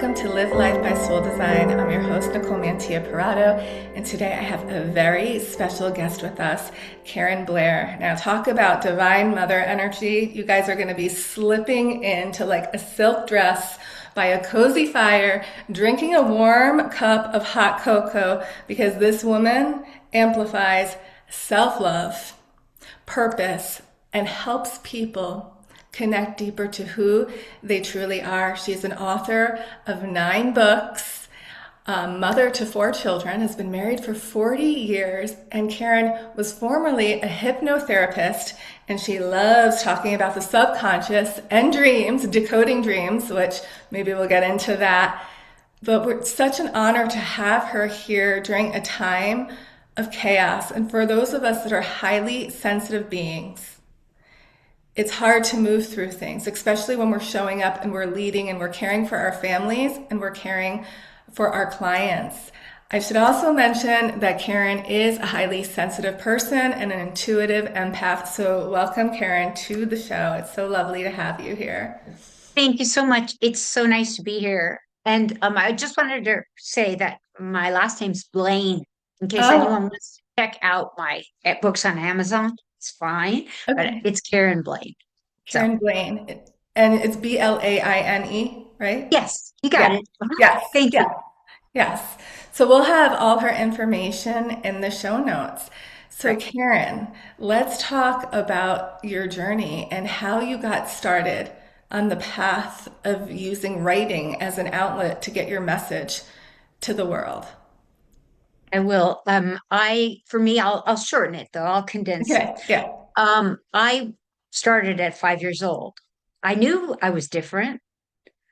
welcome to Live Life by Soul Design. I'm your host, Nicole Mantilla Parado, and today I have a very special guest with us, Karen Blaine. Now, talk about divine mother energy. You guys are going to be slipping into like a silk dress by a cozy fire, drinking a warm cup of hot cocoa, because this woman amplifies self-love, purpose, and helps people connect deeper to who they truly are. She's an author of 9 books, a mother to 4 children, has been married for 40 years, and Karen was formerly a hypnotherapist, and she loves talking about the subconscious and dreams, decoding dreams, which maybe we'll get into that. But it's such an honor to have her here during a time of chaos. And for those of us that are highly sensitive beings, it's hard to move through things, especially when we're showing up and we're leading and we're caring for our families and we're caring for our clients. I should also mention that Karen is a highly sensitive person and an intuitive empath. So welcome, Karen, to the show. It's so lovely to have you here. Thank you so much. It's so nice to be here. And I just wanted to say that my last name's Blaine, in case anyone Oh, wants to check out my books on Amazon. It's fine, but okay. it's Karen Blaine. So, Karen Blaine. And it's Blaine, right? yes, you got Yeah. it. Yes. Thank you. Yes. Yes. So we'll have all her information in the show notes. So, Right. Karen, let's talk about your journey and how you got started on the path of using writing as an outlet to get your message to the world. I will. For me, I'll shorten it though. I'll condense it. Okay. Yeah. I started at 5 years old. I knew I was different.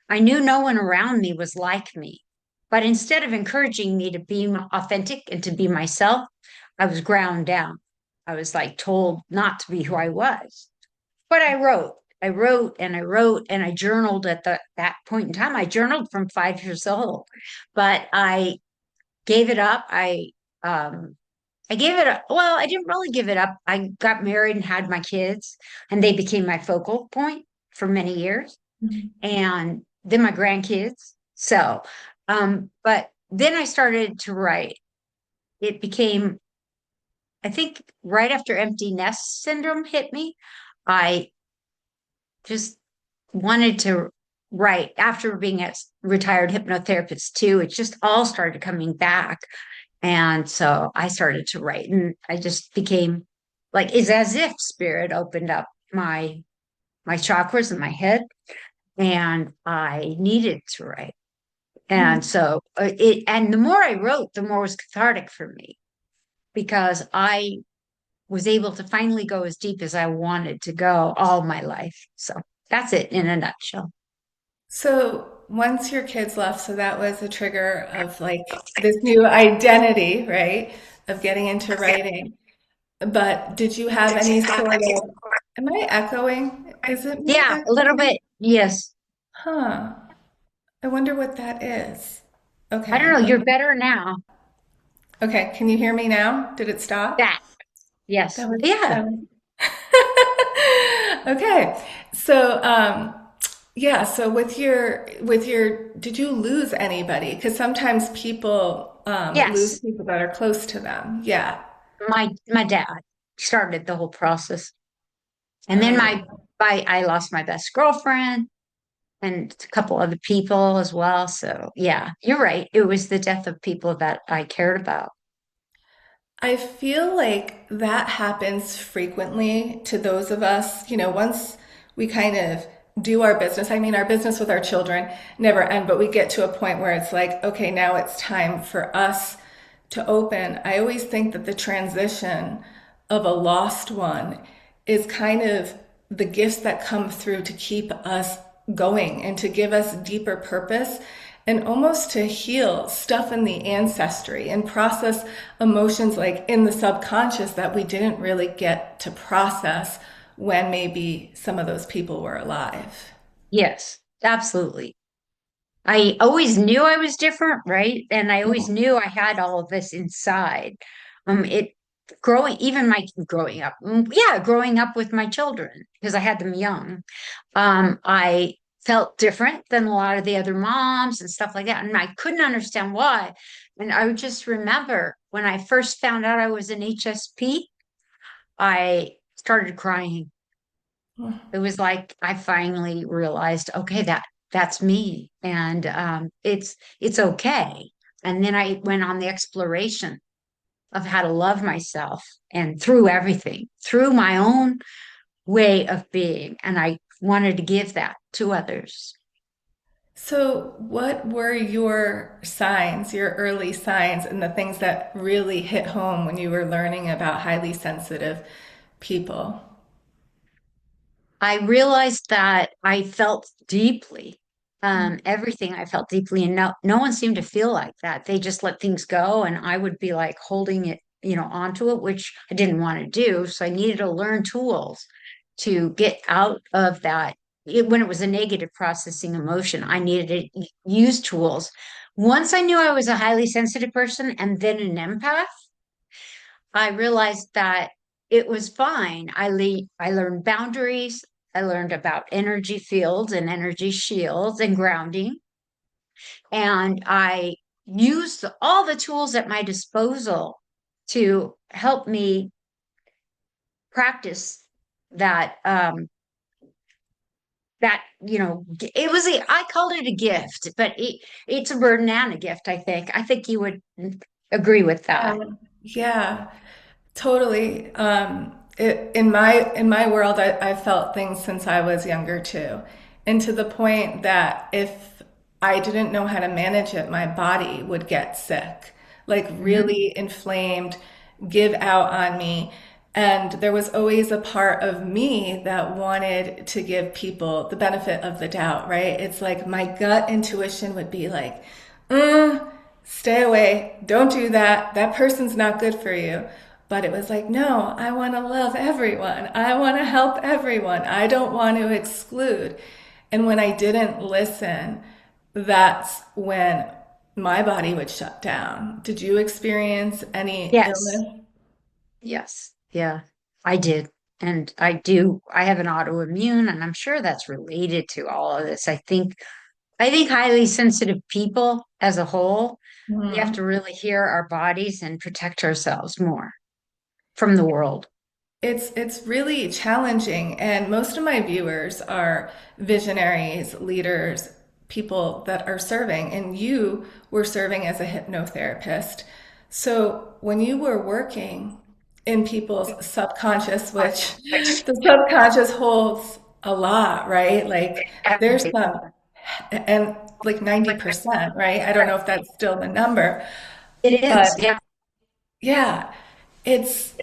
I knew no one around me was like me. But instead of encouraging me to be authentic and to be myself, I was ground down. I was like told not to be who I was. But I wrote. I wrote and I wrote and I journaled at that point in time. I journaled from 5 years old, but I gave it up. I gave it up. Well, I didn't really give it up. I got married and had my kids, and they became my focal point for many years and then my grandkids. But then I started to write. It became, I think, right after empty nest syndrome hit me, I just wanted to write after being a retired hypnotherapist too. It just all started coming back. And so I started to write and I just became like, it's as if spirit opened up my chakras in my head and I needed to write. And so and the more I wrote, the more it was cathartic for me because I was able to finally go as deep as I wanted to go all my life. So that's it in a nutshell. So once your kids left, so that was a trigger of like this new identity, right? Of getting into writing. But did you have any sort of, am I echoing? Is it me Yeah, a little echoing? bit. Yes. Huh. I wonder what that is. I don't Okay. know. You're better now. Okay. Can you hear me now? Did it stop? That. Yes. That was, Yeah. that was. Okay. So, yeah, so did you lose anybody? Because sometimes people lose Yes. people that are close to them. Yeah. My dad started the whole process. And then Oh. I lost my best girlfriend and a couple other people as well. So yeah, you're right. It was the death of people that I cared about. I feel like that happens frequently to those of us, once we kind of do our business. I mean, our business with our children never end, but we get to a point where it's like, okay, now it's time for us to open. I always think that the transition of a lost one is kind of the gifts that come through to keep us going and to give us deeper purpose and almost to heal stuff in the ancestry and process emotions like in the subconscious that we didn't really get to process when maybe some of those people were alive. Yes, absolutely. I always knew I was different, right? And I always knew I had all of this inside. It growing, even my growing up, yeah, growing up with my children because I had them young. I felt different than a lot of the other moms and stuff like that. And I couldn't understand why. And I would just remember when I first found out I was an HSP, I started crying. It was like I finally realized, okay, that's me, and it's okay. And then I went on the exploration of how to love myself and through everything, through my own way of being, and I wanted to give that to others. So, what were your signs, your early signs, and the things that really hit home when you were learning about highly sensitive people? I realized that I felt deeply. Everything I felt deeply, and no one seemed to feel like that. They just let things go, and I would be like holding it, onto it, which I didn't want to do. So I needed to learn tools to get out of that. When it was a negative processing emotion, I needed to use tools. Once I knew I was a highly sensitive person and then an empath, I realized that it was fine. I learned boundaries. I learned about energy fields and energy shields and grounding. And I used all the tools at my disposal to help me practice that it was I called it a gift, but it's a burden and a gift, I think. I think you would agree with that. Yeah, totally. In my world, I've felt things since I was younger too, and to the point that if I didn't know how to manage it, my body would get sick, like Mhm. really inflamed, give out on me. And there was always a part of me that wanted to give people the benefit of the doubt, right? It's like my gut intuition would be like, stay away, don't do that. That person's not good for you. But it was like, no, I want to love everyone. I want to help everyone. I don't want to exclude. And when I didn't listen, that's when my body would shut down. Did you experience any Yes. illness? Yes. Yeah, I did. And I do. I have an autoimmune, and I'm sure that's related to all of this. I think highly sensitive people as a whole, we have to really hear our bodies and protect ourselves more from the world. It's really challenging, and most of my viewers are visionaries, leaders, people that are serving, and you were serving as a hypnotherapist. So when you were working in people's subconscious, which the subconscious holds a lot, right? Like there's Everything. some, and like 90%, right? I don't know if that's still the number, It but is. Yeah. yeah, it's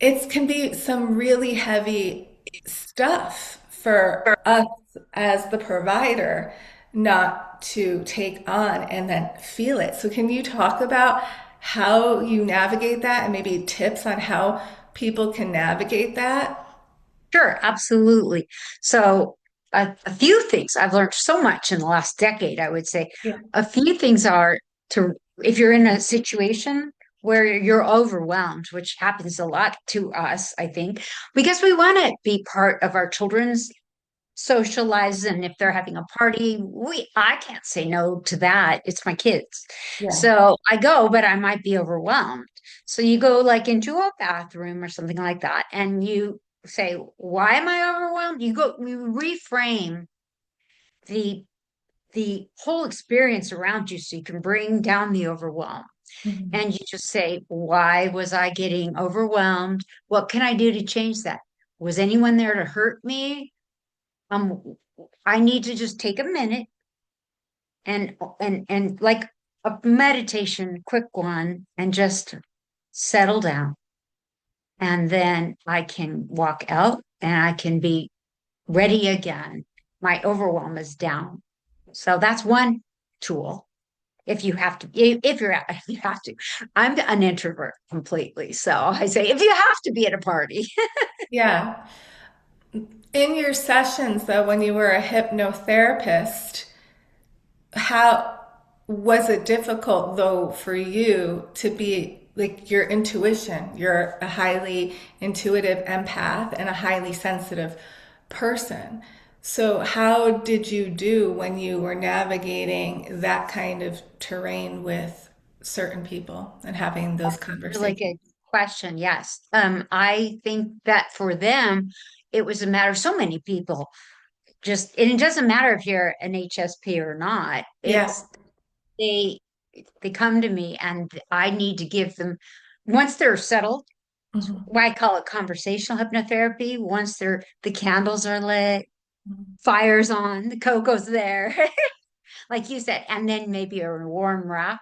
it can be some really heavy stuff for us as the provider not to take on and then feel it. So, can you talk about how you navigate that and maybe tips on how people can navigate that? Sure, absolutely. So, a few things I've learned so much in the last decade, I would say. Yeah. A few things are to, if you're in a situation where you're overwhelmed, which happens a lot to us, I think, because we want to be part of our children's social lives. And if they're having a party, I can't say no to that. It's my kids. Yeah. So I go, but I might be overwhelmed. So you go like into a bathroom or something like that, and you say, why am I overwhelmed? You reframe the the whole experience around you so you can bring down the overwhelm. Mhm. And you just say, why was I getting overwhelmed? What can I do to change that? Was anyone there to hurt me? Um, I need to just take a minute and like a meditation, quick one, and just settle down. And then I can walk out and I can be ready again. My overwhelm is down. So that's one tool. If you have to, if you're, you have to. I'm an introvert completely. So I say, if you have to be at a party, Yeah. In your sessions, though, when you were a hypnotherapist, how was it difficult though for you to be like your intuition? You're a highly intuitive empath and a highly sensitive person. So, how did you do when you were navigating that kind of terrain with certain people and having those Really conversations? good question. Yes. I think that for them, it was a matter of so many people. And it doesn't matter if you're an HSP or not. Yeah. They they come to me and I need to give them once they're settled, Mhm. why I call it conversational hypnotherapy. Once the candles are lit, Mhm. fire's on, the cocoa's there, like you said, and then maybe a warm wrap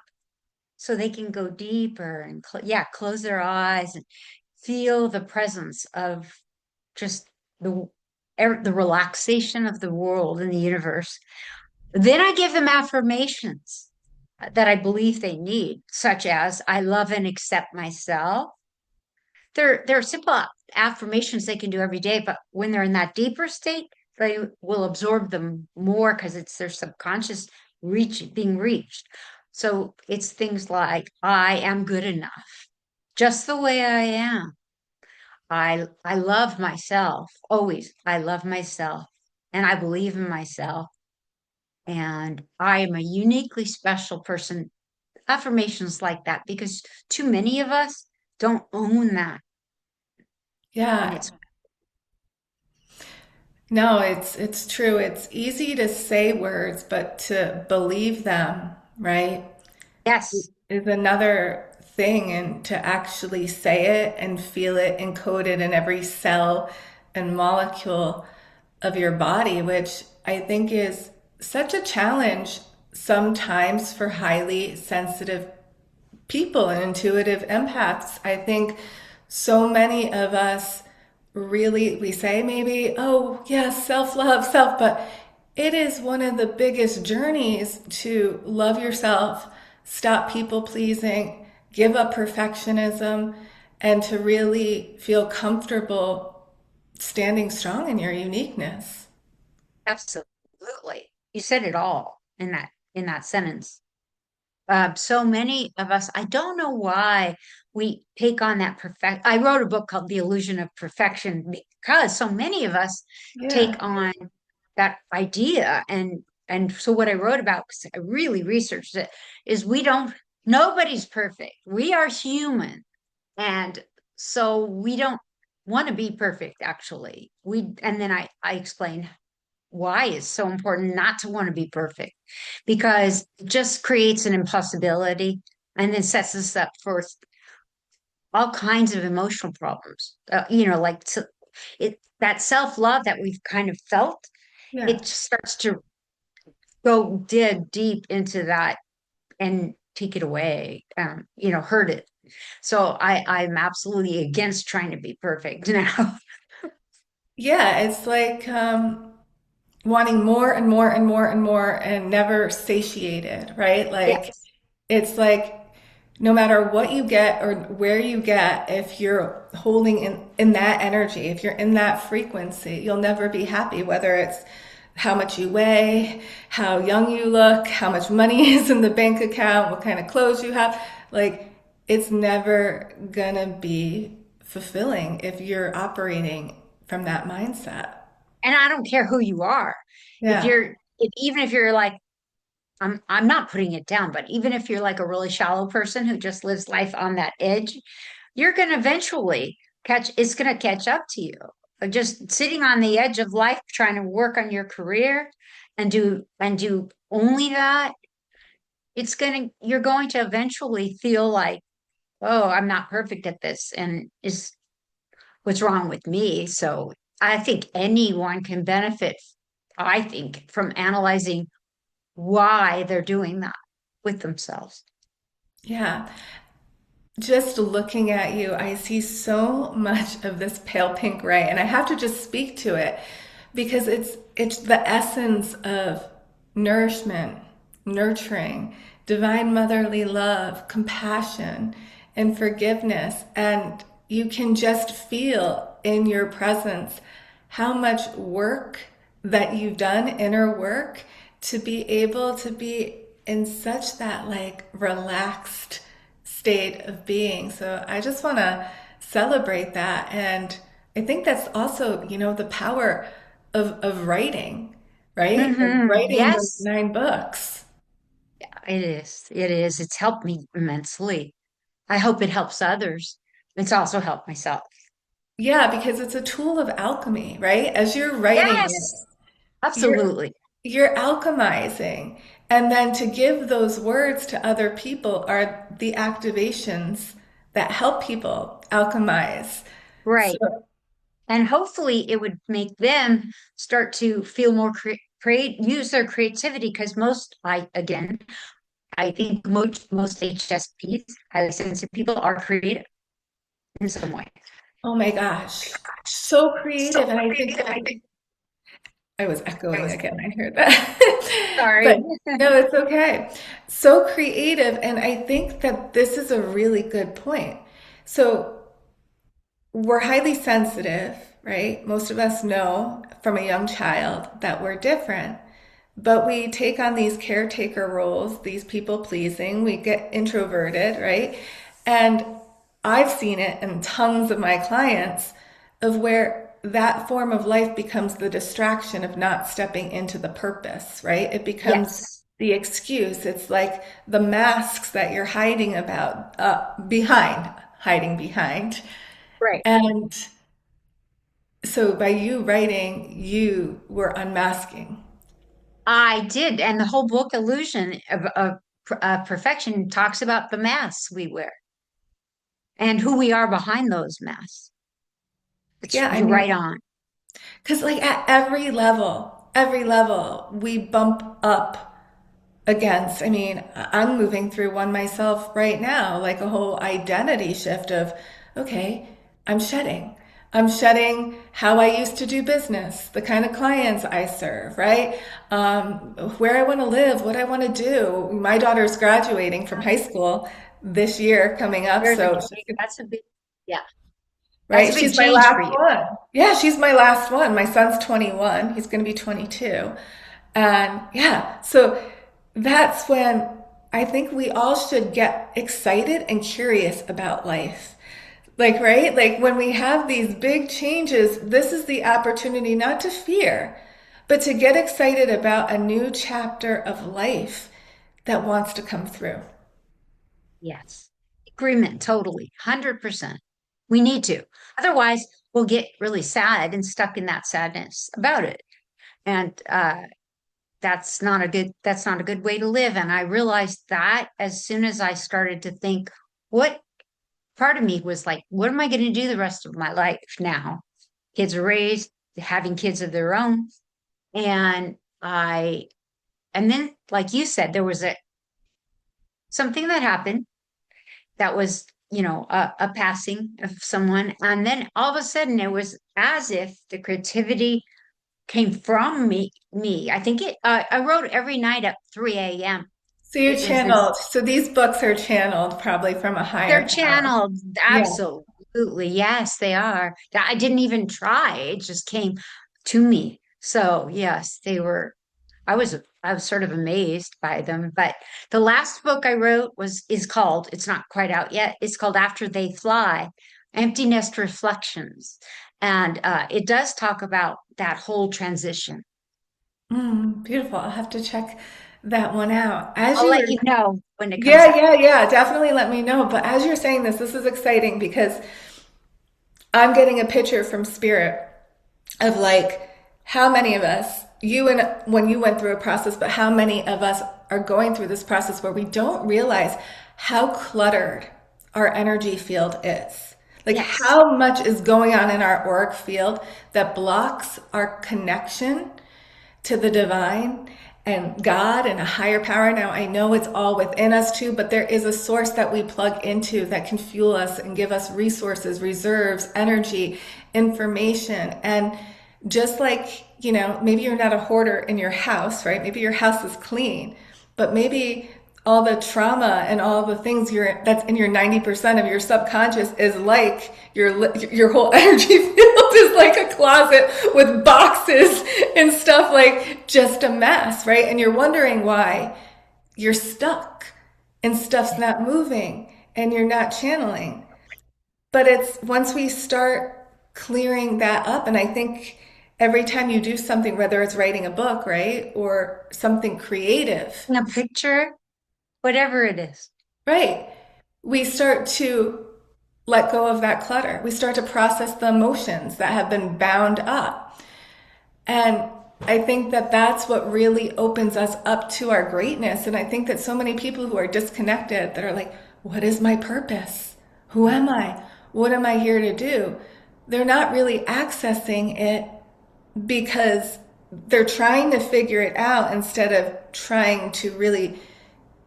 so they can go deeper and close their eyes and feel the presence of just the the relaxation of the world and the universe. Then I give them affirmations that I believe they need, such as I love and accept myself. They're simple affirmations they can do every day, but when they're in that deeper state, they will absorb them more because it's their subconscious being reached. So it's things like I am good enough, just the way I am. I love myself, always. I love myself and I believe in myself. And I am a uniquely special person. Affirmations like that, because too many of us don't own that. And Yeah. it's, No, it's true. It's easy to say words, but to believe them, right, yes, is another thing. And to actually say it and feel it encoded in every cell and molecule of your body, which I think is such a challenge sometimes for highly sensitive people and intuitive empaths. I think so many of us really, we say maybe, oh, yes, self love, self, but it is one of the biggest journeys to love yourself, stop people pleasing, give up perfectionism, and to really feel comfortable standing strong in your uniqueness. absolutely. You said it all in that sentence. So many of us, I don't know why we take on that perfect. I wrote a book called The Illusion of Perfection because so many of us Yeah. take on that idea. And so what I wrote about, because I really researched it, is nobody's perfect. We are human. And so we don't want to be perfect, actually. And then I explain why it's so important not to want to be perfect because it just creates an impossibility and then sets us up for all kinds of emotional problems. That self-love that we've kind of felt, Yeah. it starts to go dig deep into that and take it away, hurt it. So I'm absolutely against trying to be perfect now. Yeah, it's like wanting more and more and more and more and never satiated, right? Like Yes, it's like no matter what you get or where you get, if you're holding in that energy, if you're in that frequency, you'll never be happy, whether it's how much you weigh, how young you look, how much money is in the bank account, what kind of clothes you have. Like it's never gonna be fulfilling if you're operating from that mindset. and I don't care who you are. Yeah. Even if you're like I'm not putting it down, but even if you're like a really shallow person who just lives life on that edge, you're going to eventually it's going to catch up to you. Just sitting on the edge of life, trying to work on your career and do only that, you're going to eventually feel like, oh, I'm not perfect at this. And is what's wrong with me? So I think anyone can benefit, I think, from analyzing why they're doing that with themselves. Yeah. Just looking at you, I see so much of this pale pink ray, and I have to just speak to it because it's the essence of nourishment, nurturing, divine motherly love, compassion, and forgiveness. And you can just feel in your presence how much work that you've done, inner work, to be able to be in such that like relaxed state of being. So I just want to celebrate that. And I think that's also, the power of writing, right? Of writing those Yes, 9 books. it is. It is. It's helped me immensely. I hope it helps others. It's also helped myself. Yeah, because it's a tool of alchemy, right? As you're writing it, Yes, you're absolutely. you're alchemizing. And then to give those words to other people are the activations that help people alchemize. So, Right. And hopefully it would make them start to feel more create, use their creativity because again, I think most HSPs, highly sensitive people, are creative in some way. oh my gosh, so creative. So And I think creative. I think. I was echoing again. I heard that. Sorry. But no, it's okay. So creative. And I think that this is a really good point. So we're highly sensitive, right? Most of us know from a young child that we're different, but we take on these caretaker roles, these people pleasing, we get introverted, right? And I've seen it in tons of my clients of where that form of life becomes the distraction of not stepping into the purpose, right? It becomes Yes. the excuse. It's like the masks that you're hiding about, hiding behind. Right. And so by you writing, you were unmasking. I did. And the whole book, Illusion of Perfection, talks about the masks we wear and who we are behind those masks. Yeah, I You're mean, right on. because like at every level, we bump up against. I mean, I'm moving through one myself right now, like a whole identity shift of, okay, I'm shedding. I'm shedding how I used to do business, the kind of clients I serve, right? Where I want to live, what I want to do. My daughter's graduating from high school this year coming up, There's a so that's a big, yeah, that's a right, big she's my change for last you. one. Yeah, she's my last one. My son's 21. He's going to be 22. And yeah, so that's when I think we all should get excited and curious about life. Like, right? Like when we have these big changes, this is the opportunity not to fear, but to get excited about a new chapter of life that wants to come through. Yes. Agreement, totally. 100%. We need to. Otherwise, we'll get really sad and stuck in that sadness about it. And that's not a good way to live. And I realized that as soon as I started to think, what part of me was like, what am I going to do the rest of my life now? Kids are raised, having kids of their own. And I, and then, like you said, there was something that happened that was, a passing of someone. And then all of a sudden, it was as if the creativity came from me. I think I wrote every night at 3 a.m. So you're It was this, channeled. So these books are channeled probably from a they're higher power. channeled. Yeah. Absolutely. Yes, they are. I didn't even try. It just came to me. So yes, I was sort of amazed by them. But the last book I wrote is called, it's not quite out yet. It's called After They Fly, Empty Nest Reflections. And it does talk about that whole transition. Beautiful. I'll have to check that one out. As I'll you let were, you know when it comes yeah, out. yeah, yeah, definitely let me know. But as you're saying this is exciting because I'm getting a picture from Spirit of like how many of us, you and when you went through a process, but how many of us are going through this process where we don't realize how cluttered our energy field is. Like Yes. how much is going on in our auric field that blocks our connection to the divine and God and a higher power. Now, I know it's all within us too, but there is a source that we plug into that can fuel us and give us resources, reserves, energy, information. And just like, maybe you're not a hoarder in your house, right? Maybe your house is clean, but maybe all the trauma and all the things that's in your 90% of your subconscious is like your whole energy field is like a closet with boxes and stuff, like just a mess, right? And you're wondering why you're stuck and stuff's not moving and you're not channeling. But it's once we start clearing that up, and I think every time you do something, whether it's writing a book, right, or something creative, A picture, whatever it is. right, we start to let go of that clutter. We start to process the emotions that have been bound up. And I think that that's what really opens us up to our greatness. And I think that so many people who are disconnected that are like, what is my purpose? Who am I? What am I here to do? They're not really accessing it because they're trying to figure it out instead of trying to really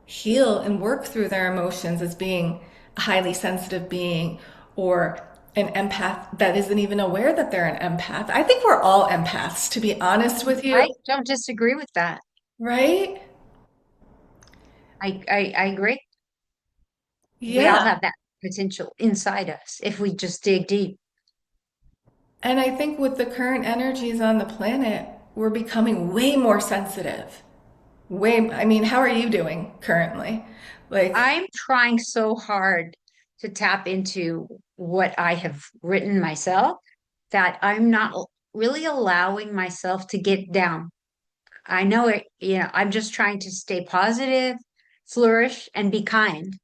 heal and work through their emotions as being a highly sensitive being or an empath that isn't even aware that they're an empath. I think we're all empaths, to be honest with you, I don't disagree with that. right? I agree. We all Yeah. have that potential inside us if we just dig deep. And I think with the current energies on the planet, we're becoming way more sensitive. I mean, how are you doing currently? Like, I'm trying so hard to tap into what I have written myself that I'm not really allowing myself to get down. I know it, I'm just trying to stay positive, flourish, and be kind.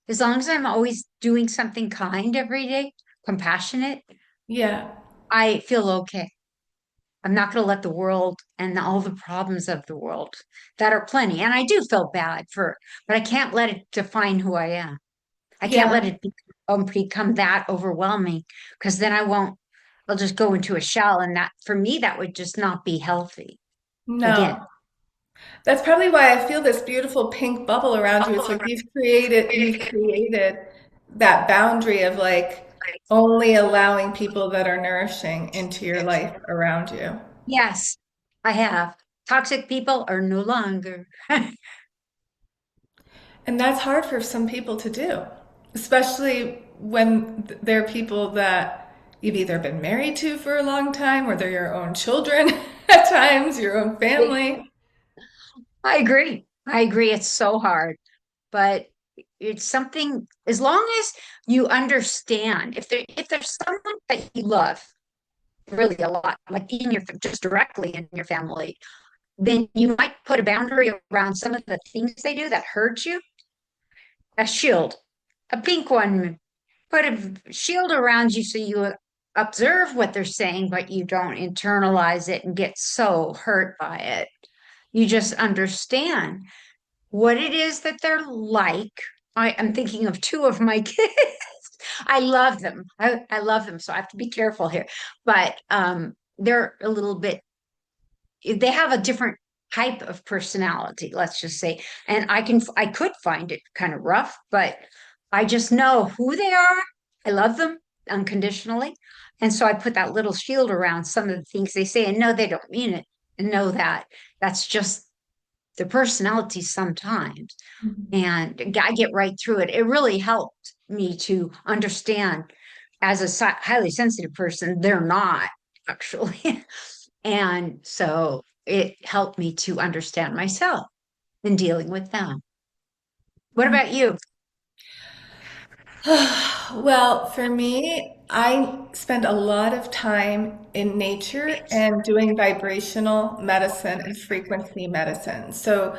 As long as I'm always doing something kind every day, compassionate, yeah, I feel okay. I'm not going to let the world and all the problems of the world that are plenty. And I do feel bad but I can't let it define who I am. I can't let yeah, it become that overwhelming because then I'll just go into a shell. And that, for me, that would just not be healthy. Again, no. That's probably why I feel this beautiful pink bubble around you. It's like you've created that boundary of like only allowing people that are nourishing into your life around you. yes, I have. Toxic people are no longer. And that's hard for some people to do, especially when they're people that you've either been married to for a long time or they're your own children at times, your own family. I agree. I agree. It's so hard, but it's something, as long as you understand, if there's someone that you love really a lot, like in your just directly in your family, then you might put a boundary around some of the things they do that hurt you. A shield, a pink one, put a shield around you so you observe what they're saying, but you don't internalize it and get so hurt by it. You just understand what it is that they're like. I am thinking of two of my kids. I love them. I love them. So I have to be careful here. But they're a little bit, they have a different type of personality, let's just say. And I could find it kind of rough, but I just know who they are. I love them unconditionally. And so I put that little shield around some of the things they say and know they don't mean it and know that that's just their personality sometimes. And I get right through it. It really helped me to understand as a highly sensitive person, they're not actually. And so it helped me to understand myself in dealing with them. What about you? Well, for me, I spend a lot of time in nature and doing vibrational medicine and frequency medicine. So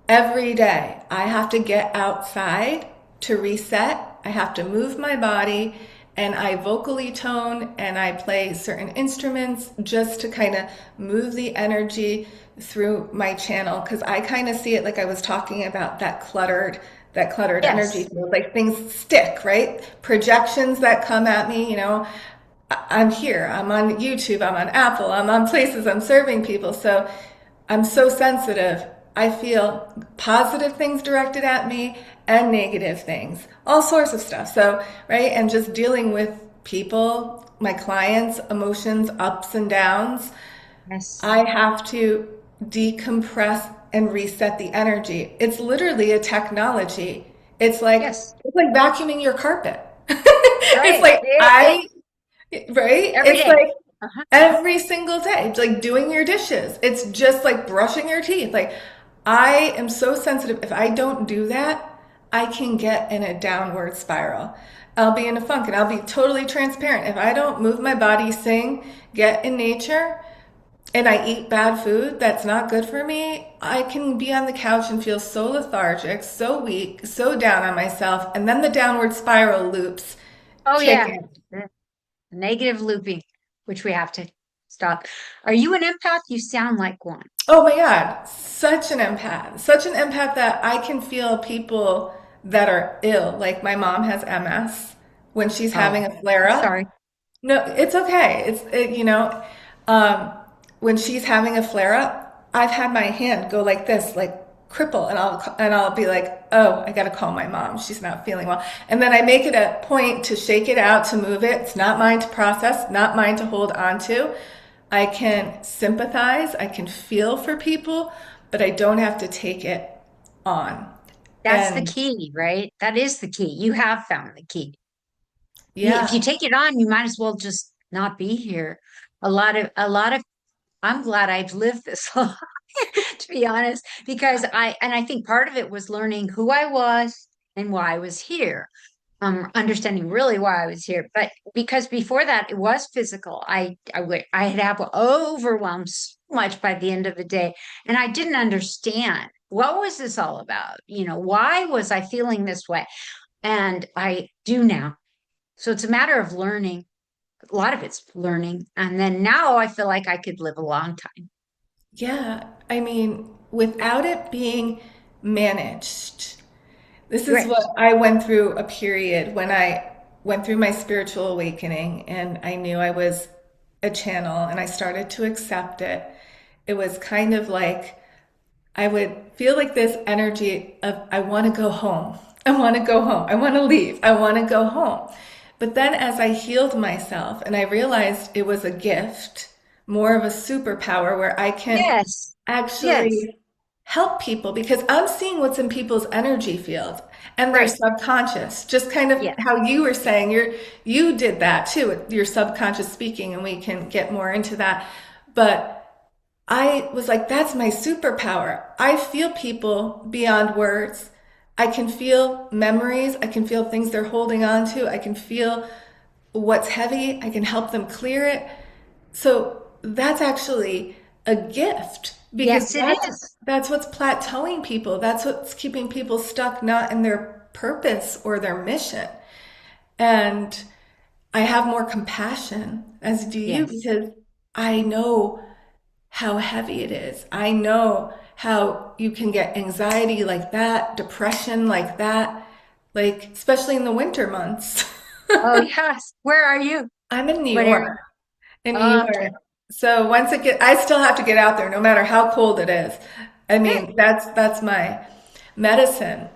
every day I have to get outside to reset. I have to move my body and I vocally tone and I play certain instruments just to kind of move the energy through my channel because I kind of see it like I was talking about that cluttered energy Yes, field, like things stick, right? Projections that come at me, I'm here, I'm on YouTube, I'm on Apple, I'm on places, I'm serving people. So I'm so sensitive. I feel positive things directed at me and negative things, all sorts of stuff. So, right, and just dealing with people, my clients, emotions, ups and downs. yes, I have to decompress and reset the energy. It's literally a technology. It's like yes. it's like vacuuming your carpet. It's Right. like right? Every It's day. like Uh-huh. every single day. It's like doing your dishes. It's just like brushing your teeth. Like I am so sensitive. If I don't do that, I can get in a downward spiral. I'll be in a funk and I'll be totally transparent. If I don't move my body, sing, get in nature, and I eat bad food that's not good for me, I can be on the couch and feel so lethargic, so weak, so down on myself, and then the downward spiral loops Oh kick yeah, in. the negative looping, which we have to stop. Are you an empath? You sound like one. Oh my God, such an empath that I can feel people that are ill. Like my mom has MS when she's having Oh, a flare I'm up. sorry. No, it's okay. Um, when she's having a flare up, I've had my hand go like this, like cripple, and I'll be like, oh, I gotta call my mom. She's not feeling well, and then I make it a point to shake it out, to move it. It's not mine to process, not mine to hold on to. I can sympathize, I can feel for people, but I don't have to take it on. That's the And key, right? That is the key. You have found the key. If you yeah, take it on, you might as well just not be here. A lot of I'm glad I've lived this long, to be honest, because I think part of it was learning who I was and why I was here. Understanding really why I was here. But because before that it was physical. I'd have overwhelmed so much by the end of the day. And I didn't understand what was this all about? Why was I feeling this way? And I do now. So it's a matter of learning. A lot of it's learning. And then now I feel like I could live a long time. yeah. I mean, without it being managed. This is Right. what I went through a period when I went through my spiritual awakening and I knew I was a channel and I started to accept it. It was kind of like I would feel like this energy of, I want to go home. I want to go home. I want to leave. I want to go home. But then as I healed myself and I realized it was a gift, more of a superpower where I can Yes. Yes. actually help people because I'm seeing what's in people's energy field and their Right. subconscious. Just kind of Yes. how you were saying, you did that too, your subconscious speaking, and we can get more into that. But I was like, that's my superpower. I feel people beyond words. I can feel memories. I can feel things they're holding on to. I can feel what's heavy. I can help them clear it. So that's actually a gift because Yes, it is. that's what's plateauing people. That's what's keeping people stuck, not in their purpose or their mission. And I have more compassion, as do you, Yes. because I know how heavy it is. I know how you can get anxiety like that, depression like that, like especially in the winter months. Oh, yes. Where are you? I'm in New What area? York, in New Okay. York. So I still have to get out there no matter how cold it is. I Good. mean, that's my medicine.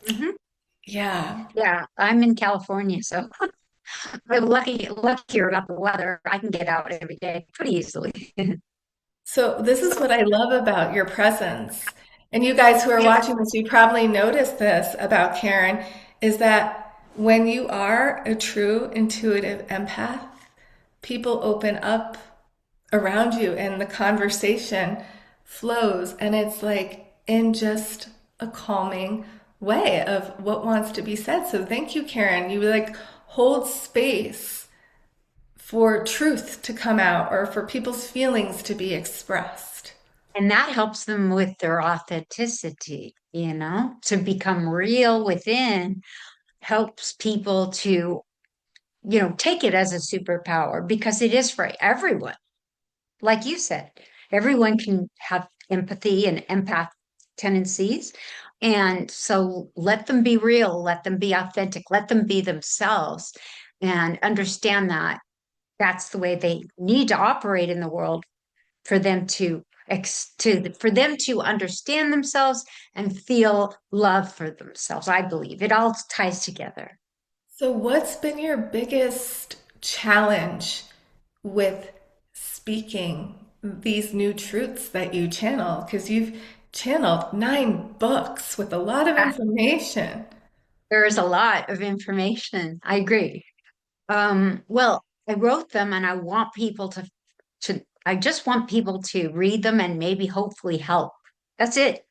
Hmm. Yeah. Yeah, I'm in California, so I'm luckier about the weather. I can get out every day pretty easily. So this is So, what I love about your presence. And you guys who are yeah. watching this, you probably noticed this about Karen, is that when you are a true intuitive empath, people open up around you and the conversation flows and it's like in just a calming way of what wants to be said. So thank you, Karen. You like hold space for truth to come out or for people's feelings to be expressed. And that helps them with their authenticity, to become real within, helps people to, take it as a superpower because it is for everyone. Like you said, everyone can have empathy and empath tendencies. And so let them be real, let them be authentic, let them be themselves and understand that that's the way they need to operate in the world for them for them to understand themselves and feel love for themselves. I believe it all ties together. So, what's been your biggest challenge with speaking these new truths that you channel? Because you've channeled 9 books with a lot of Ah, information. there is a lot of information. I agree. Well, I wrote them and I want people I just want people to read them and maybe hopefully help. That's it.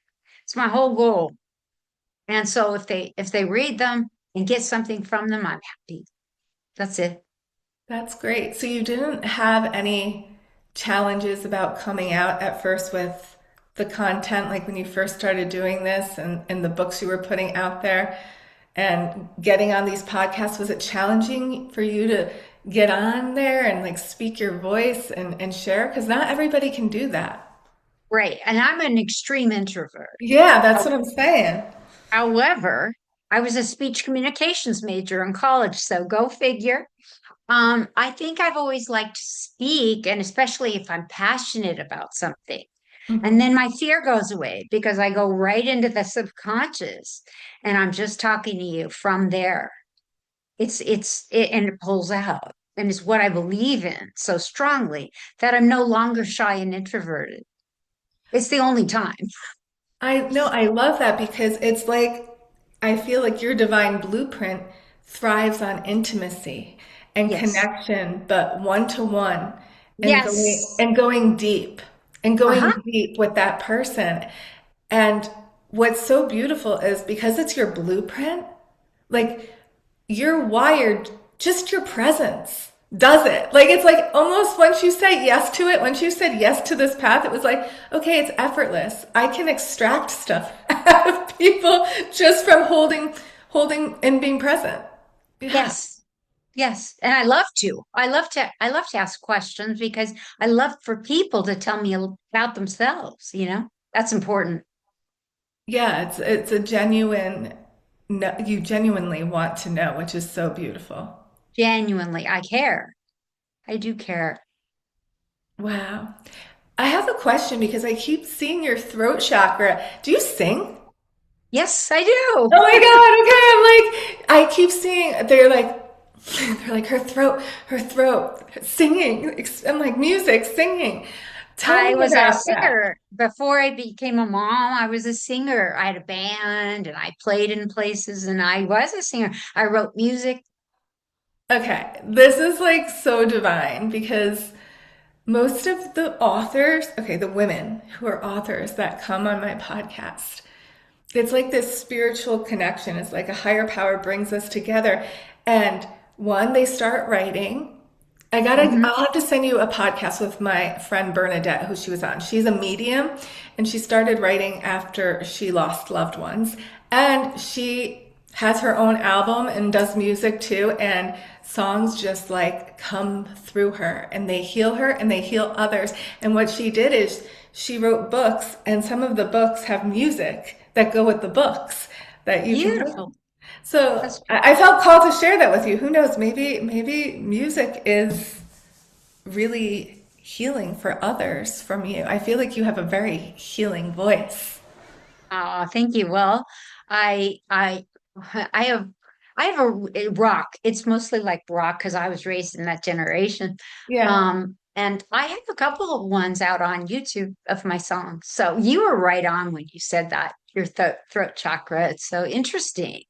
It's my whole goal. And so if they read them and get something from them, I'm happy. That's it. That's great. So, you didn't have any challenges about coming out at first with the content, like when you first started doing this and the books you were putting out there and getting on these podcasts? Was it challenging for you to get on there and like speak your voice and share? Because not everybody can do that. Right. And I'm an extreme introvert. Yeah, that's How- what I'm saying. However, I was a speech communications major in college, so go figure. I think I've always liked to speak, and especially if I'm passionate about something. And Mhm. then my fear goes away because I go right into the subconscious and I'm just talking to you from there. And it pulls out. And it's what I believe in so strongly that I'm no longer shy and introverted. It's the only time. I know, I love that because it's like I feel like your divine blueprint thrives on intimacy and Yes. connection, but one to one Yes. and going deep and Uh-huh. going deep with that person. And what's so beautiful is because it's your blueprint, like you're wired, just your presence does it. Like it's like almost once you say yes to it, once you said yes to this path, it was like, okay, it's effortless. I can extract stuff out of people just from holding and being present. Yeah. Yes. Yes. And I love to. I love to ask questions because I love for people to tell me about themselves, you know? That's important. Yeah, it's a genuine no, you genuinely want to know, which is so beautiful. Genuinely, I care. I do care. Wow. I have a question because I keep seeing your throat chakra. Do you sing? Yes, I do. Oh my God, okay. I keep seeing they're like her throat singing. I'm like music, singing. Tell I me was a about that. singer before I became a mom. I was a singer. I had a band and I played in places and I was a singer. I wrote music. Okay, this is like so divine because most of the authors, okay, the women who are authors that come on my podcast, it's like this spiritual connection. It's like a higher power brings us together. And one, they start writing. Mhm. I'll have to send you a podcast with my friend Bernadette, who she was on. She's a medium and she started writing after she lost loved ones. And she has her own album and does music too. And songs just like come through her and they heal her and they heal others. And what she did is she wrote books, and some of the books have music that go with the books that you can listen. Beautiful. So That's I felt called to share that with you. Who knows? Maybe music is really healing for others from you. I feel like you have a very healing voice. thank you. Well, I I I have a rock. It's mostly like rock because I was raised in that generation. Yeah. And I have a couple of ones out on YouTube of my songs. So you were right on when you said that, your throat chakra. It's so interesting.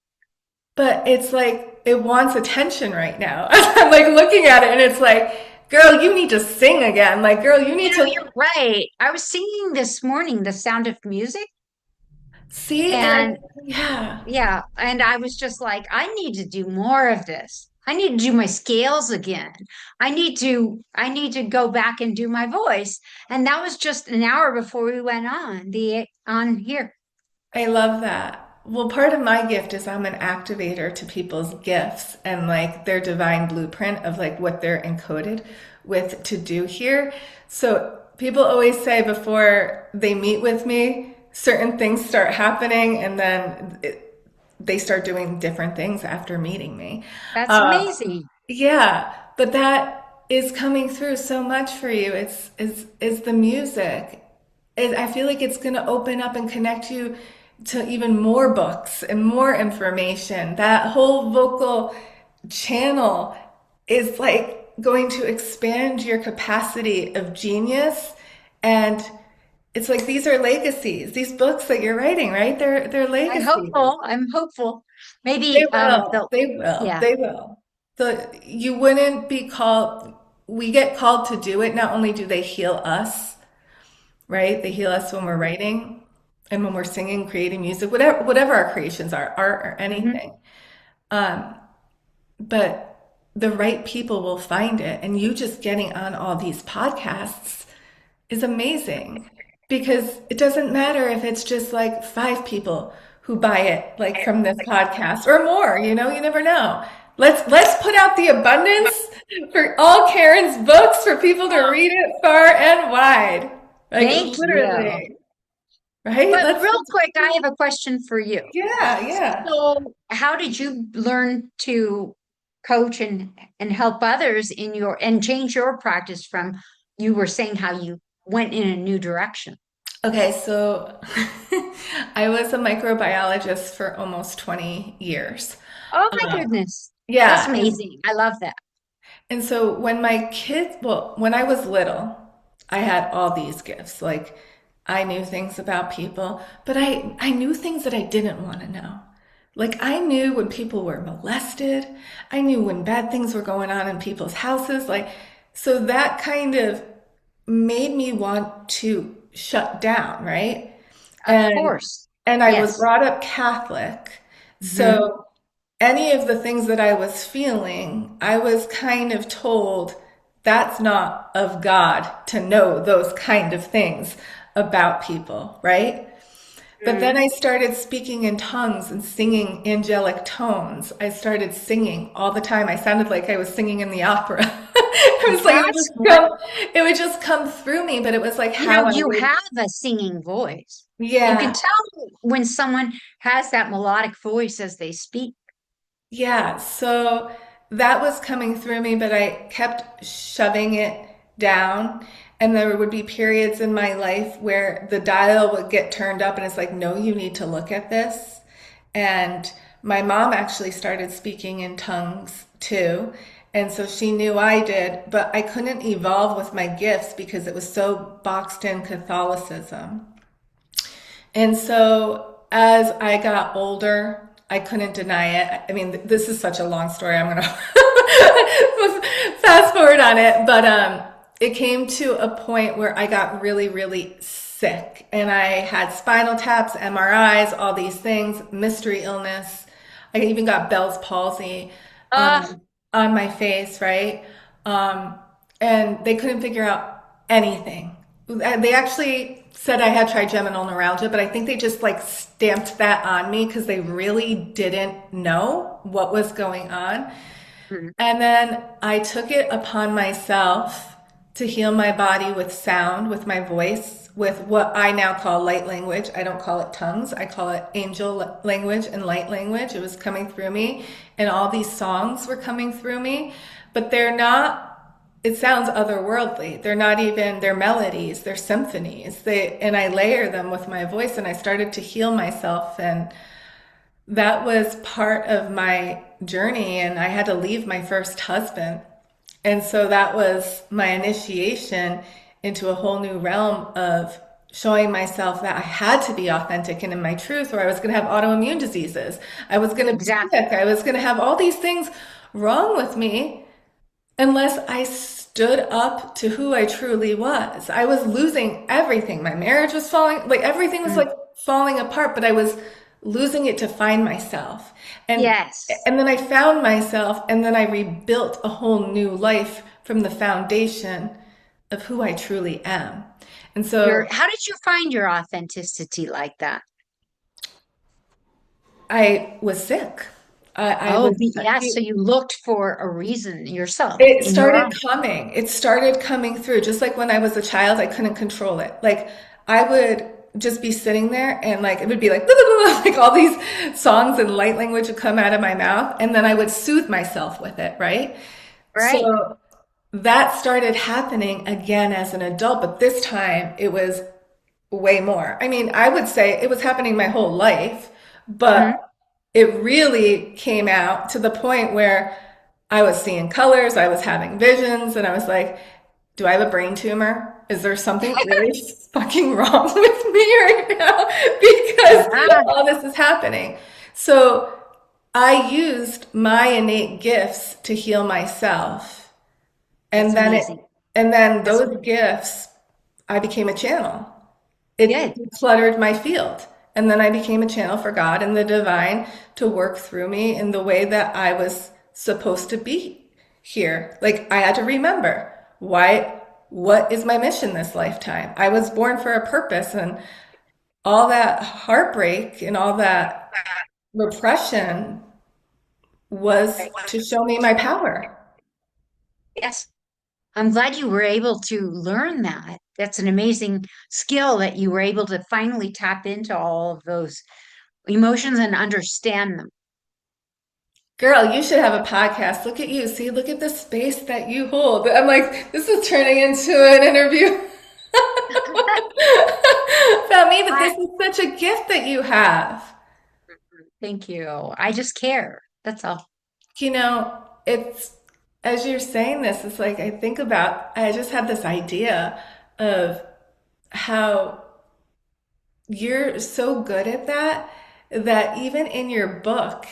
But it's like it wants attention right now. I'm like looking at it and it's like, girl, you need to sing again. Like, girl, you You need know, to you're right. I was singing this morning The Sound of Music, see. And and yeah, yeah, and I was just like, I need to do more of this. I need to do my scales again. I need to go back and do my voice. And that was just an hour before we went on here. I love that. Well, part of my gift is I'm an activator to people's gifts and like their divine blueprint of like what they're encoded with to do here. So people always say before they meet with me, certain things start happening and then they start doing different things after meeting me. That's Uh, amazing. yeah, but that is coming through so much for you. It's the music. I feel like it's going to open up and connect you to even more books and more information. That whole vocal channel is like going to expand your capacity of genius. And it's like these are legacies. These books that you're writing, right? They're I'm legacies. hopeful. I'm hopeful. They Maybe will. they'll They will. yeah. They will. So you wouldn't be called, we get called to do it. Not only do they heal us, right? They heal us when we're writing and when we're singing, creating music, whatever our creations are, art or Mhm. anything. Um, but the right people will find it. And you just getting on all these podcasts is amazing because it doesn't matter if it's just like 5 people who buy it, like from this podcast or more, you never know. Let's put out the abundance for all Karen's books for people to read it far and wide. Like Thank you. literally, right? But Let's real quick, I have a question for you. yeah, yeah. So, how did you learn to coach and help others in your and change your practice from you were saying how you went in a new direction? Okay, so I was a microbiologist for almost 20 years. Oh my Um, goodness. That's yeah, amazing. I love that. and so when I was little, I had all these gifts. Like I knew things about people, but I knew things that I didn't want to know. Like I knew when people were molested. I knew when bad things were going on in people's houses. Like, so that kind of made me want to shut down, right? Of And course. and I was Yes. brought up Catholic. Hmm. So any of the things that I was feeling, I was kind of told that's not of God to know those kind of things about people, right? But then Mm. I started speaking in tongues and singing angelic tones. I started singing all the time. I sounded like I was singing in the opera. It was like That's great. it would just come through me, but it was like You how know, I you would, have a singing voice. You can yeah. tell when someone has that melodic voice as they speak. Yeah, so that was coming through me, but I kept shoving it down. And there would be periods in my life where the dial would get turned up, and it's like, no, you need to look at this. And my mom actually started speaking in tongues too. And so she knew I did, but I couldn't evolve with my gifts because it was so boxed in Catholicism. And so as I got older, I couldn't deny it. I mean, this is such a long story. I'm going to fast forward on it. But it came to a point where I got really, really sick. And I had spinal taps, MRIs, all these things, mystery illness. I even got Bell's palsy Uh, on my face, right? Um, and they couldn't figure out anything. They actually said I had trigeminal neuralgia, but I think they just like stamped that on me because they really didn't know what was going on. mm, And then I took it upon myself to heal my body with sound, with my voice, with what I now call light language. I don't call it tongues. I call it angel language and light language. It was coming through me, and all these songs were coming through me, but they're not, it sounds otherworldly. They're not even, they're melodies, they're symphonies. And I layer them with my voice, and I started to heal myself. And that was part of my journey. And I had to leave my first husband. And so that was my initiation into a whole new realm of showing myself that I had to be authentic and in my truth, or I was going to have autoimmune diseases. I was going to be exactly. sick. I was going to have all these things wrong with me unless I stood up to who I truly was. I was losing everything. My marriage was falling, like everything was Mm. like falling apart, but I was losing it to find myself. And Yes. and then I found myself, and then I rebuilt a whole new life from the foundation of who I truly am. And so How did you find your authenticity like that? I was sick. I Oh, was yes. So you looked for a reason yourself It in your started own. coming. It started coming through. Just like when I was a child, I couldn't control it. Like I would just be sitting there and like it would be like like all these songs and light language would come out of my mouth and then I would soothe myself with it, right? Right. So that started happening again as an adult, but this time it was way more. I mean, I would say it was happening my whole life, Hmm. but it really came out to the point where I was seeing colors, I was having visions, and I was like, do I have a brain tumor? Is there something really fucking wrong with me right now? Because Yeah. all this is happening. So I used my innate gifts to heal myself. That's And then it, amazing. and then That's those gifts, I became a channel. It good. cluttered my field. And then I became a channel for God and the divine to work through me in the way that I was supposed to be. here. Like I had to remember what is my mission this lifetime? I was born for a purpose, and all that heartbreak and all that repression was to show me my power. Yes. I'm glad you were able to learn that. That's an amazing skill that you were able to finally tap into all of those emotions and understand them. Girl, you should have a podcast. Look at you. See, look at the space that you hold. I'm like, this is turning into an interview about me, but I, this is such a gift that you have. thank you. I just care. That's all. It's as you're saying this, it's like I just have this idea of how you're so good at that that even in your book,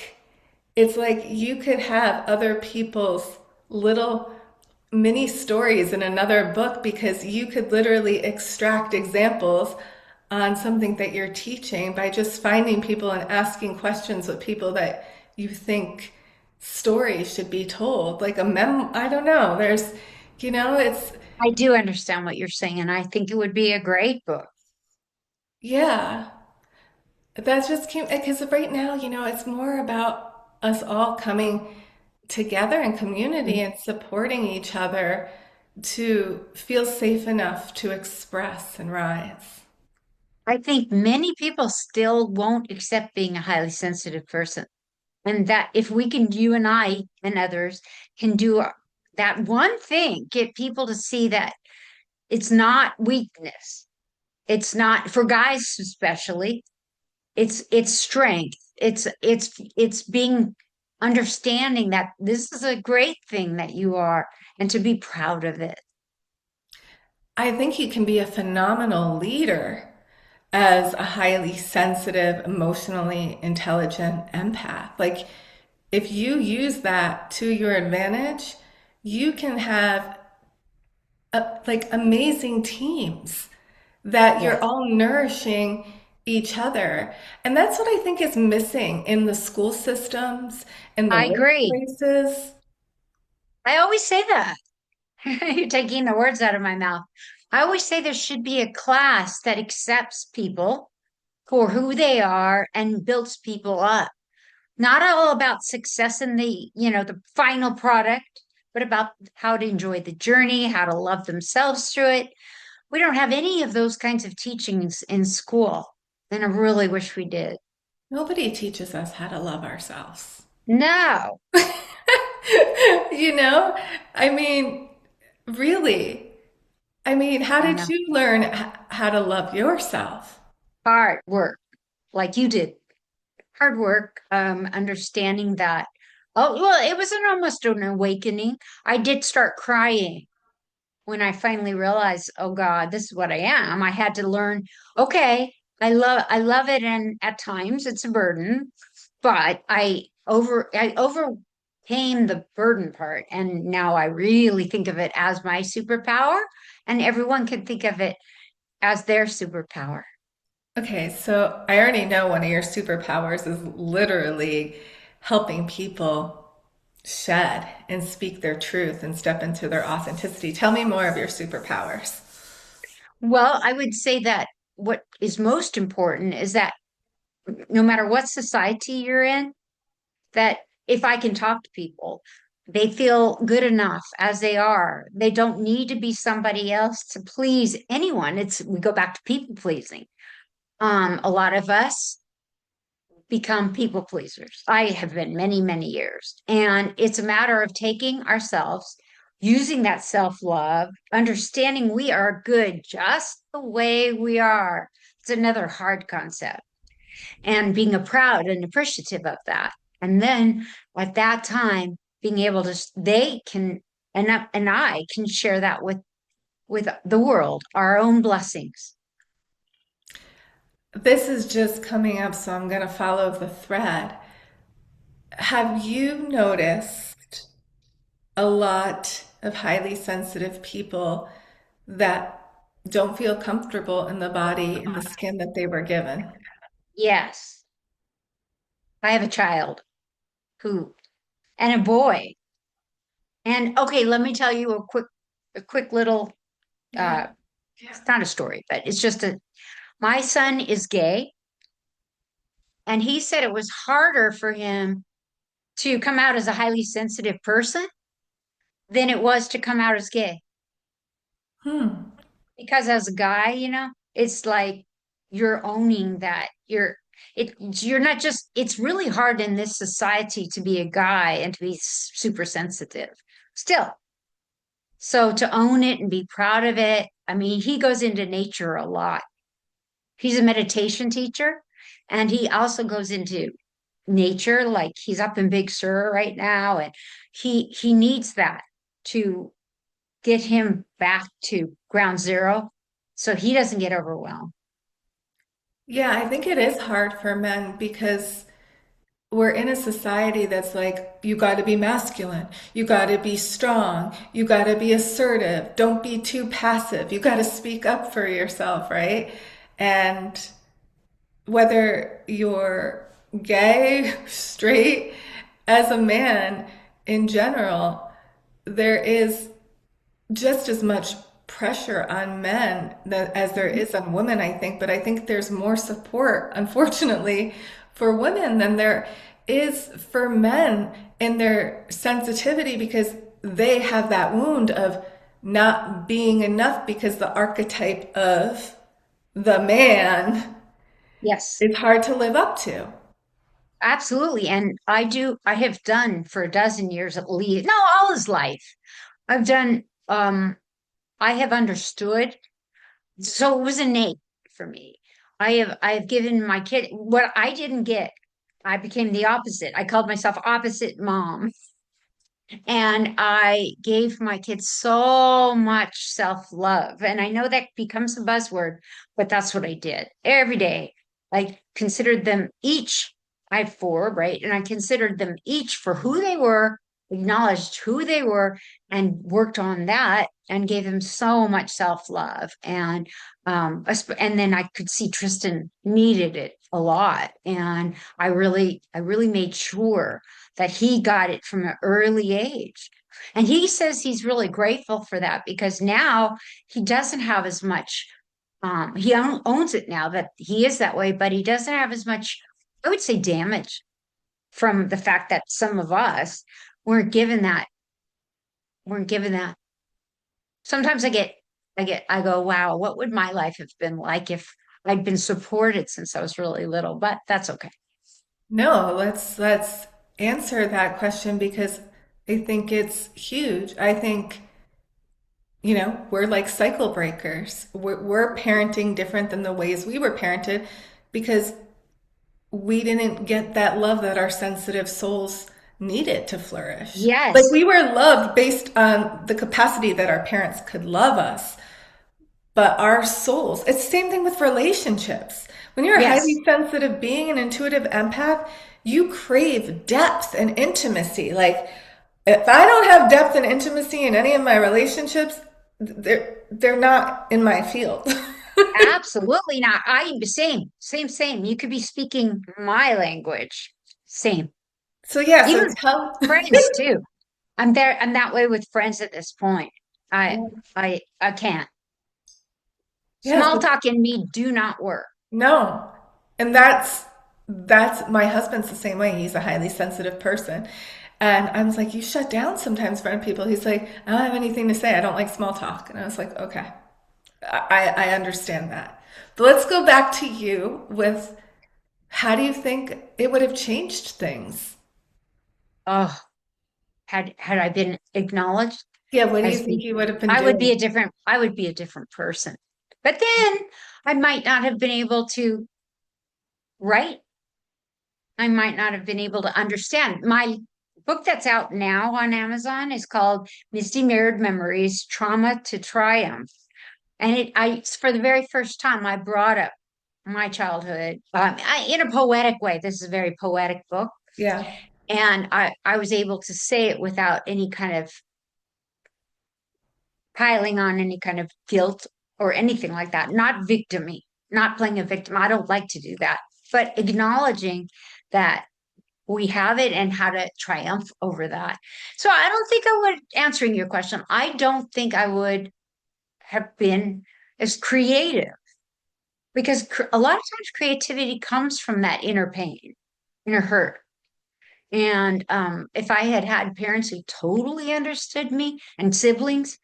it's like you could have other people's little mini stories in another book because you could literally extract examples on something that you're teaching by just finding people and asking questions with people that you think stories should be told. Like I don't know. It's, I do understand what you're saying, and I think it would be a great book. yeah. That's just came because right now, it's more about us all coming together in community and supporting each other to feel safe enough to express and rise. I think many people still won't accept being a highly sensitive person. And that if we can, you and I and others can do that one thing, get people to see that it's not weakness. It's not for guys especially. It's strength. It's being understanding that this is a great thing that you are and to be proud of it. I think you can be a phenomenal leader as a highly sensitive, emotionally intelligent empath. Like, if you use that to your advantage, you can have like amazing teams that you're Yes, all nourishing each other. And that's what I think is missing in the school systems and the I agree. workplaces. I always say that. You're taking the words out of my mouth. I always say there should be a class that accepts people for who they are and builds people up. Not all about success in the final product, but about how to enjoy the journey, how to love themselves through it. We don't have any of those kinds of teachings in school, and I really wish we did. Nobody teaches us how to love ourselves. No, You know? I mean, really. I mean, how I did know. you learn how to love yourself? Hard work, like you did. Hard work, understanding that. Oh, well, it was almost an awakening. I did start crying when I finally realized, oh God, this is what I am. I had to learn, okay, I love it, and at times it's a burden, but I overcame the burden part, and now I really think of it as my superpower, and everyone can think of it as their superpower. Okay, so I already know one of your superpowers is literally helping people shed and speak their truth and step into their authenticity. Tell me more of your superpowers. Well, I would say that what is most important is that no matter what society you're in, that if I can talk to people, they feel good enough as they are. They don't need to be somebody else to please anyone. We go back to people pleasing. A lot of us become people pleasers. I have been many, many years. And it's a matter of taking ourselves, using that self-love, understanding we are good just the way we are. It's another hard concept, and being a proud and appreciative of that. And then at that time, being able to, they can, and I can share that with the world, our own blessings. This is just coming up, so I'm going to follow the thread. Have you noticed a lot of highly sensitive people that don't feel comfortable in the body and the skin that they were given? Yes, I have a child who, and a boy. And okay, let me tell you a quick little, Yeah. uh, it's not a story, but it's just my son is gay, and he said it was harder for him to come out as a highly sensitive person than it was to come out as gay. Hmm. Because as a guy, it's like you're owning that. You're not just, it's really hard in this society to be a guy and to be super sensitive still. So to own it and be proud of it, I mean, he goes into nature a lot. He's a meditation teacher, and he also goes into nature, like he's up in Big Sur right now, and he needs that to get him back to ground zero so he doesn't get overwhelmed. Yeah, I think it is hard for men because we're in a society that's like, you got to be masculine, you got to be strong, you got to be assertive, don't be too passive, you got to speak up for yourself, right? And whether you're gay, straight, as a man in general, there is just as much pressure on men as there is on women, I think. But I think there's more support, unfortunately, for women than there is for men in their sensitivity because they have that wound of not being enough because the archetype of the man Yes, is hard to live up to. absolutely. And I have done for a dozen years at least, no, all his life. I've done, I have understood. So it was innate for me. I have given my kid what I didn't get. I became the opposite. I called myself opposite mom. And I gave my kids so much self-love. And I know that becomes a buzzword, but that's what I did every day. I considered them each, I have four, right? And I considered them each for who they were, acknowledged who they were, and worked on that and gave them so much self-love. And then I could see Tristan needed it a lot. And I really made sure that he got it from an early age. And he says he's really grateful for that because now he doesn't have as much, he owns it now that he is that way, but he doesn't have as much, I would say, damage from the fact that some of us weren't given that, weren't given that. Sometimes I go, wow, what would my life have been like if I'd been supported since I was really little? But that's okay. No, let's answer that question because I think it's huge. I think, we're like cycle breakers. We're parenting different than the ways we were parented because we didn't get that love that our sensitive souls needed to flourish. Like Yes, we were loved based on the capacity that our parents could love us, but our souls, it's the same thing with relationships. When you're a yes, highly sensitive being, an intuitive empath, you crave depth and intimacy. Like, if I don't have depth and intimacy in any of my relationships, they're not in my field. absolutely not. I same. You could be speaking my language. Same. So yeah, so Even tell friends too. I'm that way with friends at this point. I I can't. yeah, Small so talk and me do not work. no. And that's my husband's the same way. He's a highly sensitive person. And I was like, you shut down sometimes in front of people. He's like, I don't have anything to say. I don't like small talk. And I was like, okay, I understand that. But let's go back to you with how do you think it would have changed things? Oh, had I been acknowledged Yeah, what do you as think the you would have been doing? I would be a different person. But then I might not have been able to write. I might not have been able to understand. My book that's out now on Amazon is called Misty Mirrored Memories, Trauma to Triumph. And for the very first time, I brought up my childhood in a poetic way. This is a very poetic book. Yeah. And I was able to say it without any kind of piling on any kind of guilt or anything like that. Not victimy, not playing a victim. I don't like to do that, but acknowledging that we have it and how to triumph over that. So I don't think I would, answering your question, I don't think I would have been as creative because a lot of times creativity comes from that inner pain, inner hurt. And if I had had parents who totally understood me and siblings,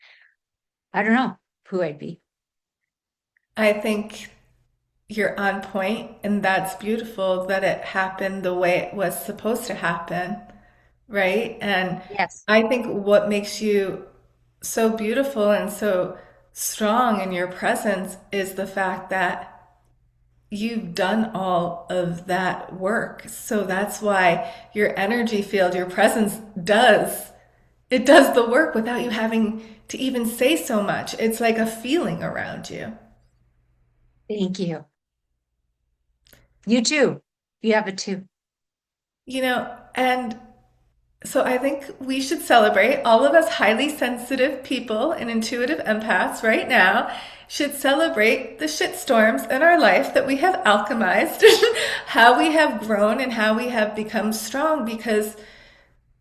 I don't know who I'd be. I think you're on point, and that's beautiful that it happened the way it was supposed to happen, right? And Yes. I think what makes you so beautiful and so strong in your presence is the fact that you've done all of that work. So that's why your energy field, your presence it does the work without you having to even say so much. It's like a feeling around you. Thank you. You too. You have it too. And so I think we should celebrate all of us highly sensitive people and intuitive empaths right now should celebrate the shitstorms in our life that we have alchemized, how we have grown and how we have become strong because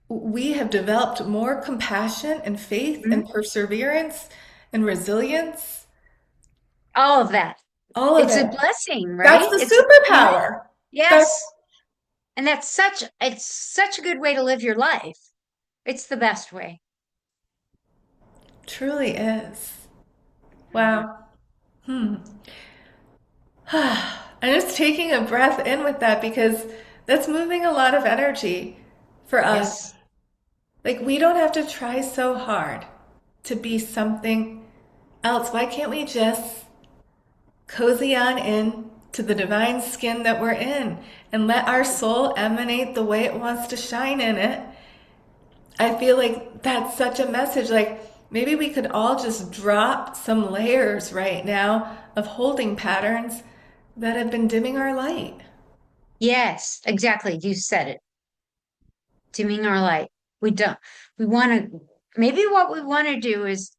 we have developed more compassion and faith Mhm. and perseverance and resilience. All of that. All of It's a it. blessing, That's right? It's the yeah, superpower. That's yes. And it's such a good way to live your life. It's the best way. truly is. Mhm. Wow. I'm just taking a breath in with that because that's moving a lot of energy for us. Yes. Like, we don't have to try so hard to be something else. Why can't we just cozy on in to the divine skin that we're in and let our soul emanate the way it wants to shine in it? I feel like that's such a message. Like, maybe we could all just drop some layers right now of holding patterns that have been dimming our light. Yes, exactly. You said it. Dimming our light. We don't, we want to, maybe what we want to do is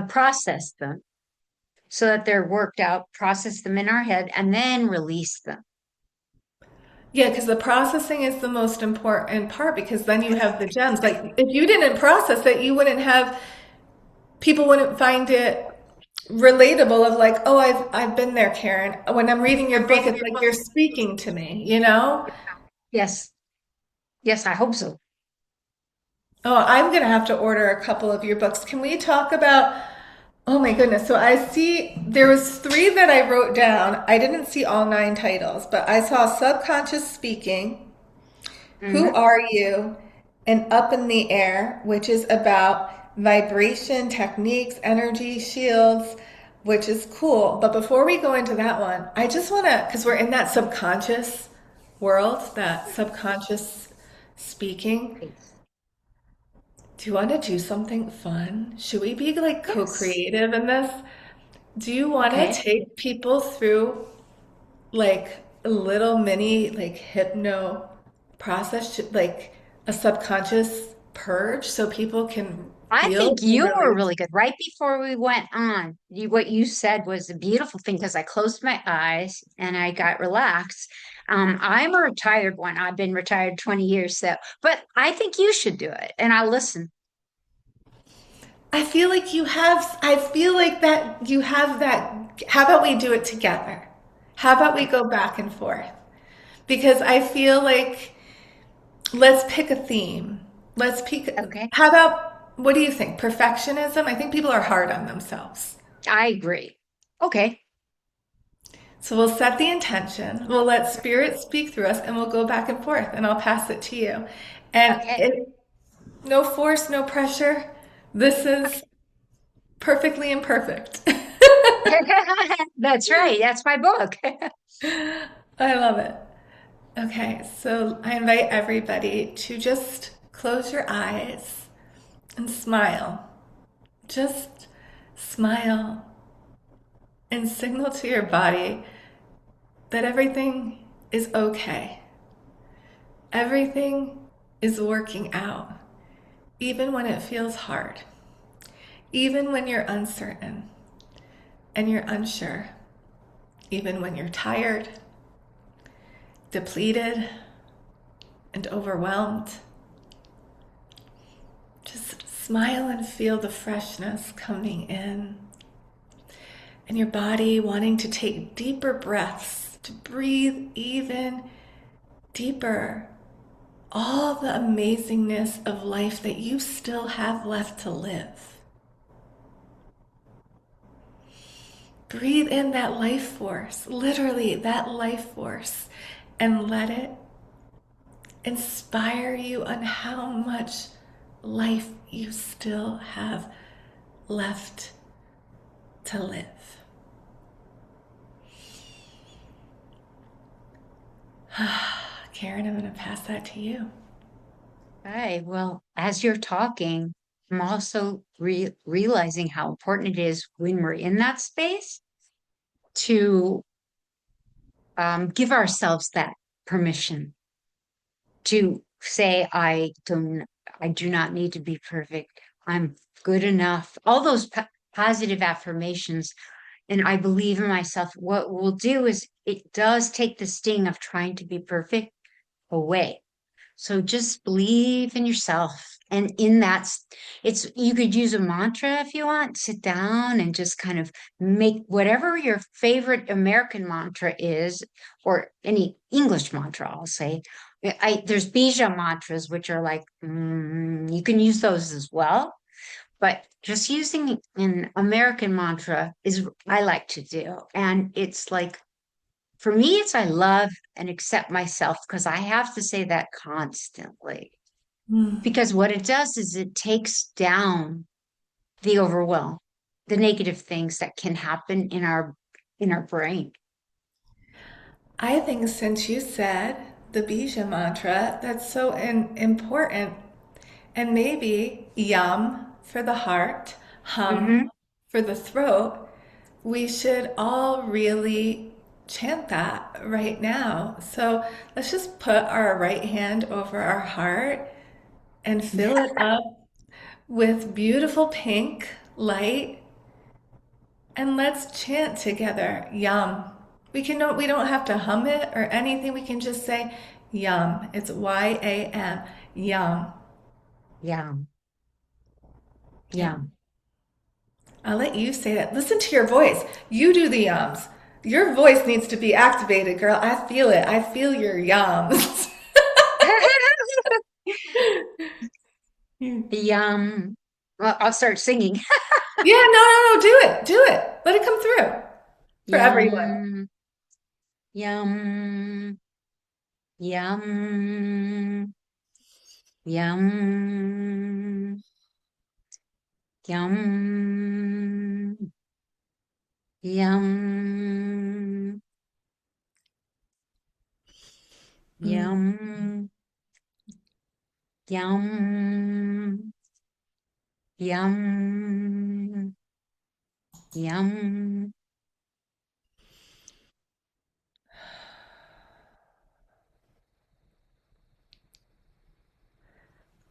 process them so that they're worked out, process them in our head, and then release them. Yeah, because the processing is the most important part because then you have the gems. Like if you didn't process it, you wouldn't have people wouldn't find it relatable of like, oh, I've been there, Karen. When I'm reading your book, it's like you're speaking to me, you know? Yes. Yes, I hope so. Oh, I'm gonna have to order a couple of your books. Can we talk about oh my goodness. So I see there was three that I wrote down. I didn't see all nine titles, but I saw Subconscious Speaking, Who Hmm. Are You? And Up in the Air, which is about vibration techniques, energy shields, which is cool. But before we go into that one, I just want to, because we're in that subconscious world, that subconscious speaking. Do you want to do something fun? Should we be like Yes. co-creative in this? Do you want to Okay. take people through like a little mini like hypno process, like a subconscious purge so people can I feel think and you were release? really good. Right before we went on, what you said was a beautiful thing because I closed my eyes and I got relaxed. I'm a retired one. I've been retired 20 years, so, but I think you should do it and I'll listen. I feel like that you have that. How about we do it together? How about we Okay. go back and forth? Because I feel like let's pick a theme. Let's pick, Okay. how about, what do you think? Perfectionism? I think people are hard on themselves. I agree. Okay. So we'll set the intention. We'll let spirit speak through us and we'll go back and forth and I'll pass it to you. And Okay. no force, no pressure. This is perfectly imperfect. That's right. That's my book. I love it. Okay, so I invite everybody to just close your eyes and smile. Just smile and signal to your body that everything is okay. Everything is working out, even when it feels hard, even when you're uncertain and you're unsure, even when you're tired, depleted, and overwhelmed, just smile and feel the freshness coming in. And your body wanting to take deeper breaths, to breathe even deeper. All the amazingness of life that you still have left to live. Breathe in that life force, literally that life force, and let it inspire you on how much life you still have left to live. Karen, I'm going to pass that to you. Right. Well, as you're talking, I'm also realizing how important it is when we're in that space to give ourselves that permission to say, I do not need to be perfect. I'm good enough. All those positive affirmations. And I believe in myself. What we'll do is it does take the sting of trying to be perfect away. So just believe in yourself. And in that, you could use a mantra if you want. Sit down and just kind of make whatever your favorite American mantra is, or any English mantra, I'll say. There's Bija mantras, which are like, you can use those as well. But just using an American mantra is I like to do. And it's like, for me, it's I love and accept myself because I have to say that constantly. Mm. Because what it does is it takes down the overwhelm, the negative things that can happen in our brain. I think since you said the Bija mantra, that's so important. And maybe yum for the heart, hum Hmm. for the throat. We should all really chant that right now. So let's just put our right hand over our heart and fill it up with beautiful pink light, and let's chant together. Yum. We don't have to hum it or anything. We can just say yum. It's YAM. Yum. Yeah, Yum. yeah. I'll let you say that. Listen to your voice. You do the yums. Your voice needs to be activated, girl. I feel it. I feel your yums. Yeah, Yum. Well, I'll start singing. no, no, no. Do it. Do it. Let it come through for everyone. Yum, yum, yum, yum, yum, yum, Mm, yum, yum, yum, yum.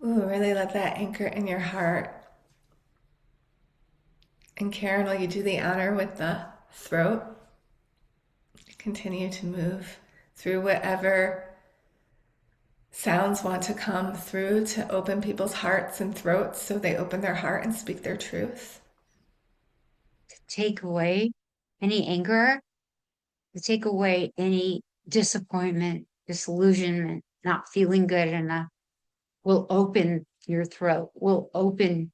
Ooh, really let that anchor in your heart. And Karen, will you do the honor with the throat? Continue to move through whatever sounds want to come through to open people's hearts and throats so they open their heart and speak their truth. Take away any anger, take away any disappointment, disillusionment, not feeling good enough. Will open your throat, will open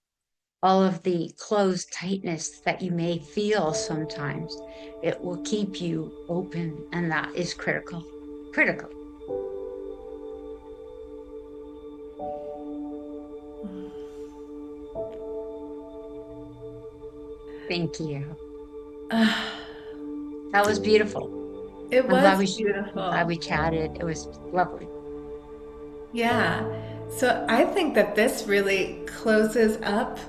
all of the closed tightness that you may feel sometimes. It will keep you open, and that is critical. Critical. Thank you. That was beautiful. It I'm glad was I'm glad beautiful. we chatted. It was lovely. Yeah. So I think that this really closes up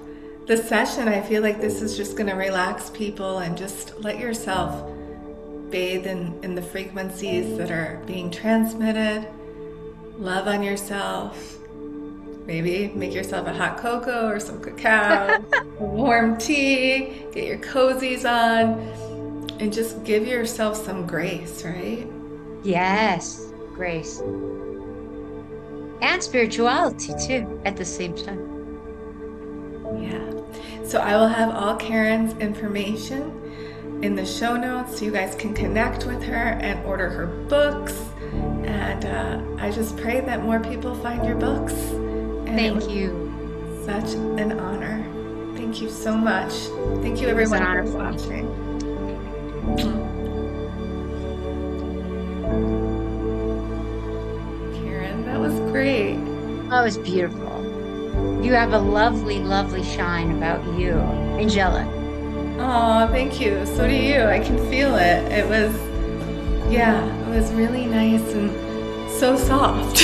the session. I feel like this is just going to relax people and just let yourself bathe in the frequencies that are being transmitted. Love on yourself. Maybe make yourself a hot cocoa or some cacao, a warm tea, get your cozies on, and just give yourself some grace, right? Yes, Grace. and spirituality too at the same time. Yeah. So I will have all Karen's information in the show notes so you guys can connect with her and order her books. And I just pray that more people find your books. And Thank you. such an honor. Thank you so much. Thank you It was everyone an honor for for me. watching. Karen, that was great. Oh, it was beautiful. You have a lovely, lovely shine about you. Angelic. Oh, thank you. So do you. I can feel it. It was, yeah, it was really nice and so soft.